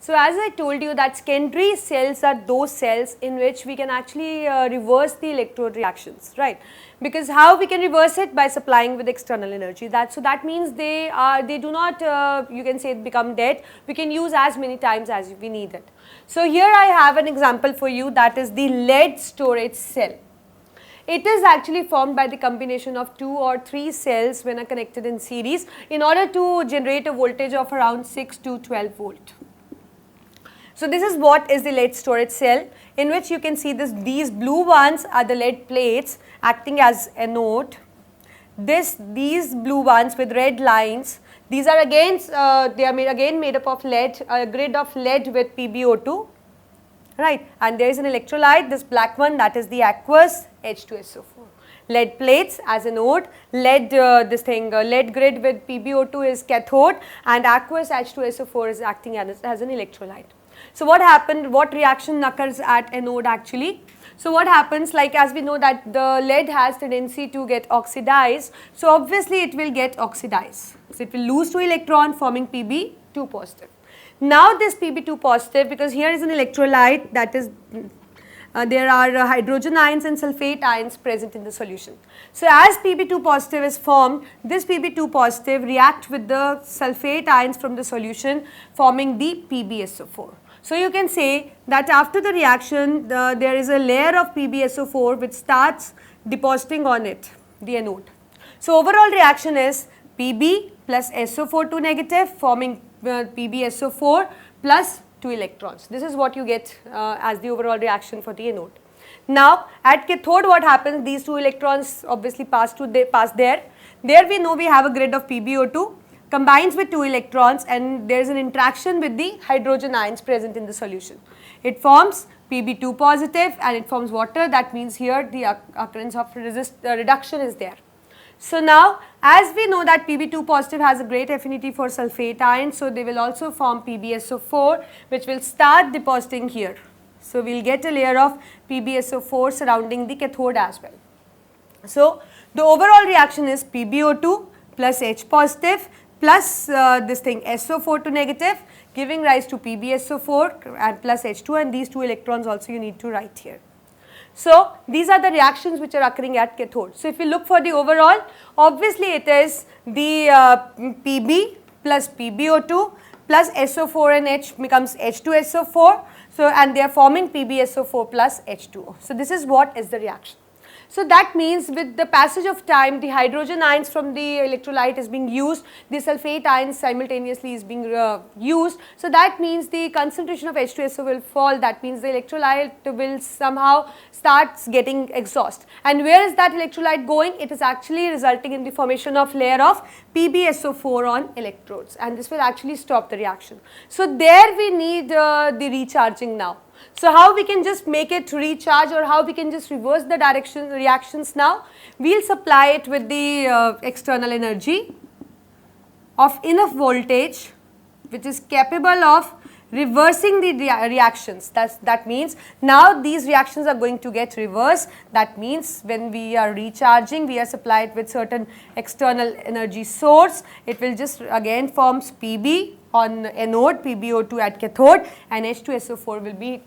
So as I told you that secondary cells are those cells in which we can actually reverse the electrode reactions, right? Because how we can reverse it? By supplying with external energy. So that means they do not you can say become dead. We can use as many times as we need it. So here I have an example for you, that is the lead storage cell. It is actually formed by the combination of 2 or 3 cells when are connected in series in order to generate a voltage of around 6 to 12 volt. So this is what is the lead storage cell, in which you can see these blue ones are the lead plates acting as anode. These blue ones with red lines, these are again they are made up of lead, a grid of lead with PbO2, right? And there is an electrolyte, this black one, that is the aqueous H2SO4. Lead plates as anode, lead lead grid with PbO2 is cathode, and aqueous H2SO4 is acting as an electrolyte. So what happened, what reaction occurs at anode actually? So what happens, like as we know that the lead has tendency to get oxidized, so obviously it will get oxidized. So it will lose 2 electron forming Pb2 positive. Now this Pb2 positive, because here is an electrolyte, that is there are hydrogen ions and sulfate ions present in the solution. So as Pb2 positive is formed, this Pb2 positive react with the sulfate ions from the solution forming the PbSO4. So you can say that after the reaction there is a layer of PbSO4 which starts depositing on it, the anode. So overall reaction is Pb plus SO4 negative forming PbSO4 plus 2 electrons. This is what you get as the overall reaction for the anode. Now at cathode what happens, these 2 electrons obviously pass there. There we know we have a grid of PbO2 combines with 2 electrons, and there is an interaction with the hydrogen ions present in the solution. It forms Pb2 positive and it forms water. That means here the occurrence of reduction is there. So now as we know that Pb2 positive has a great affinity for sulfate ions, so they will also form PbSO4 which will start depositing here. So we will get a layer of PbSO4 surrounding the cathode as well. So the overall reaction is PbO2 plus H positive plus SO4 negative, giving rise to PbSO4 and plus H2, and these 2 electrons also you need to write here. So these are the reactions which are occurring at cathode. So if you look for the overall, obviously it is the Pb plus PbO2 plus SO4 and H becomes H2SO4. So and they are forming PbSO4 plus H2O. So this is what is the reaction. So that means with the passage of time, the hydrogen ions from the electrolyte is being used, the sulfate ions simultaneously is being used. So that means the concentration of H2SO will fall. That means the electrolyte will somehow starts getting exhaust. And where is that electrolyte going? It is actually resulting in the formation of layer of PbSO4 on electrodes, and this will actually stop the reaction. So there we need the recharging now. So how we can just make it recharge, or how we can just reverse the reactions now? We will supply it with the external energy of enough voltage which is capable of reversing the reactions. That means now these reactions are going to get reversed. That means when we are recharging, we are supplied with certain external energy source. It will just again forms Pb on anode, PbO2 at cathode, and H2SO4 will be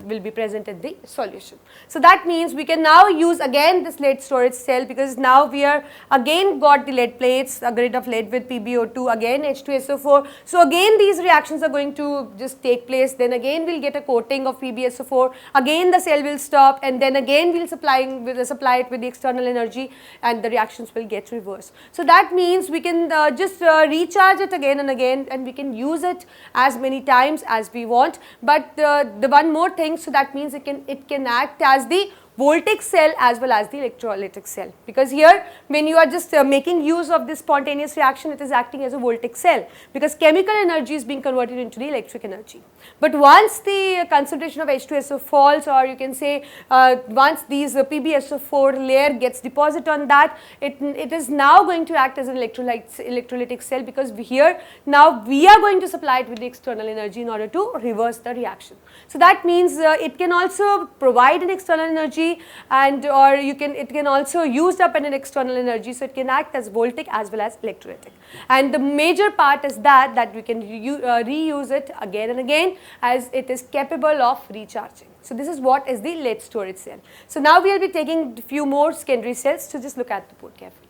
will be present in the solution. So that means we can now use again this lead storage cell, because now we are again got the lead plates, a grid of lead with PbO2, again H2SO4. So again these reactions are going to just take place, then again we will get a coating of PbSO4, again the cell will stop, and then again we will supply it with the external energy, and the reactions will get reversed. So that means we can just recharge it again and again, and we can use it as many times as we want. But the one more thing, so that means it can act as the voltaic cell as well as the electrolytic cell, because here when you are just making use of this spontaneous reaction, it is acting as a voltaic cell, because chemical energy is being converted into the electric energy. But once the concentration of H2SO falls, or you can say once these PbSO4 layer gets deposited on that, it is now going to act as an electrolytic cell, because here now we are going to supply it with the external energy in order to reverse the reaction. So that means it can also provide an external energy energy, and or it can also used up in an external energy, so it can act as voltaic as well as electrolytic. And the major part is that we can reuse it again and again, as it is capable of recharging. So this is what is the lead storage cell. So now we will be taking a few more secondary cells, so just look at the board carefully.